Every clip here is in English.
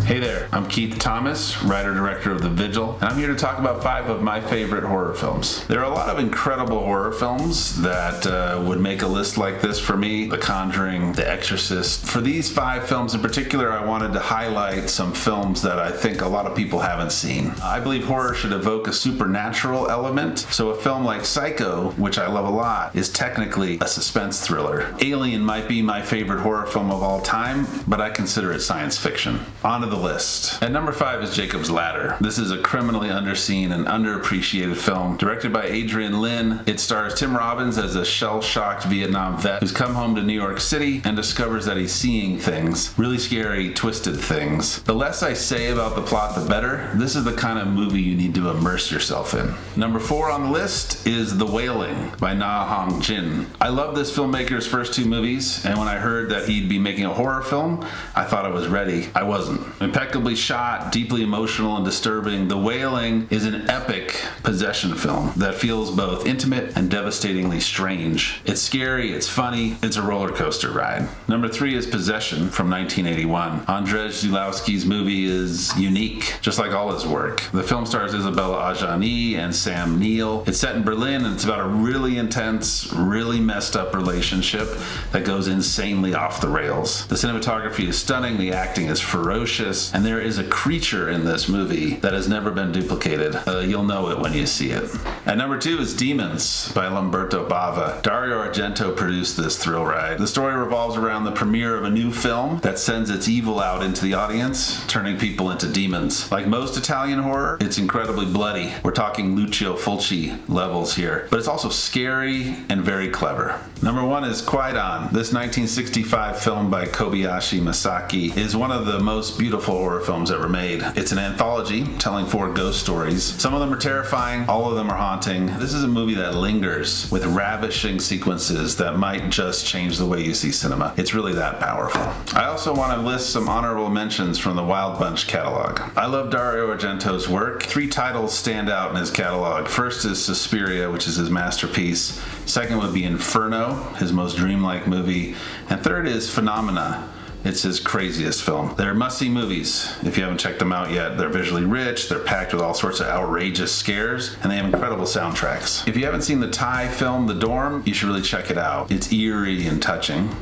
Hey there, I'm Keith Thomas, writer-director of The Vigil, and I'm here to talk about 5 of my favorite horror films. There are a lot of incredible horror films that would make a list like this for me: The Conjuring, The Exorcist. For these 5 films in particular, I wanted to highlight some films that I think a lot of people haven't seen. I believe horror should evoke a supernatural element, so a film like Psycho, which I love a lot, is technically a suspense thriller. Alien might be my favorite horror film of all time, but I consider it science fiction. On to the list. At number 5 is Jacob's Ladder. This is a criminally underseen and underappreciated film directed by Adrian Lyne. It stars Tim Robbins as a shell-shocked Vietnam vet who's come home to New York City and discovers that he's seeing things, really scary, twisted things. The less I say about the plot, the better. This is the kind of movie you need to immerse yourself in. Number 4 on the list is The Wailing by Na Hong Jin. I love this filmmaker's first 2 movies, and when I heard that he'd be making a horror film, I thought I was ready. I wasn't. Impeccably shot, deeply emotional and disturbing, The Wailing is an epic possession film that feels both intimate and devastatingly strange. It's scary, it's funny, it's a roller coaster ride. Number 3 is Possession from 1981. Andrzej Zulawski's movie is unique, just like all his work. The film stars Isabella Adjani and Sam Neill. It's set in Berlin, and it's about a really intense, really messed up relationship that goes insanely off the rails. The cinematography is stunning, the acting is ferocious, and there is a creature in this movie that has never been duplicated. You'll know it when you see it. At number 2 is Demons by Lamberto Bava. Dario Argento produced this thrill ride. The story revolves around the premiere of a new film that sends its evil out into the audience, turning people into demons. Like most Italian horror, it's incredibly bloody. We're talking Lucio Fulci levels here, but it's also scary and very clever. Number 1 is Kwaidan. This 1965 film by Kobayashi Masaki is one of the most beautiful horror films ever made. It's an anthology telling 4 ghost stories. Some of them are terrifying, all of them are haunting. This is a movie that lingers with ravishing sequences that might just change the way you see cinema. It's really that powerful. I also want to list some honorable mentions from the Wild Bunch catalog. I love Dario Argento's work. 3 titles stand out in his catalog. First is Suspiria, which is his masterpiece. Second would be Inferno, his most dreamlike movie. And third is Phenomena. It's his craziest film. They're must-see movies if you haven't checked them out yet. They're visually rich, they're packed with all sorts of outrageous scares, and they have incredible soundtracks. If you haven't seen the Thai film The Dorm, you should really check it out. It's eerie and touching.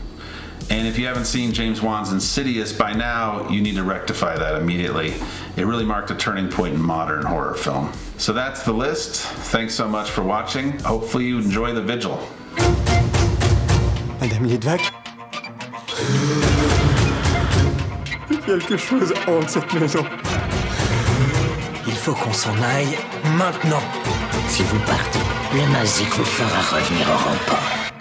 And if you haven't seen James Wan's Insidious by now, you need to rectify that immediately. It really marked a turning point in modern horror film. So that's the list. Thanks so much for watching. Hopefully you enjoy The Vigil. Madame Liedvac, quelque chose hante cette maison. Il faut qu'on s'en aille maintenant. Si vous partez, le magique vous fera revenir au rempart.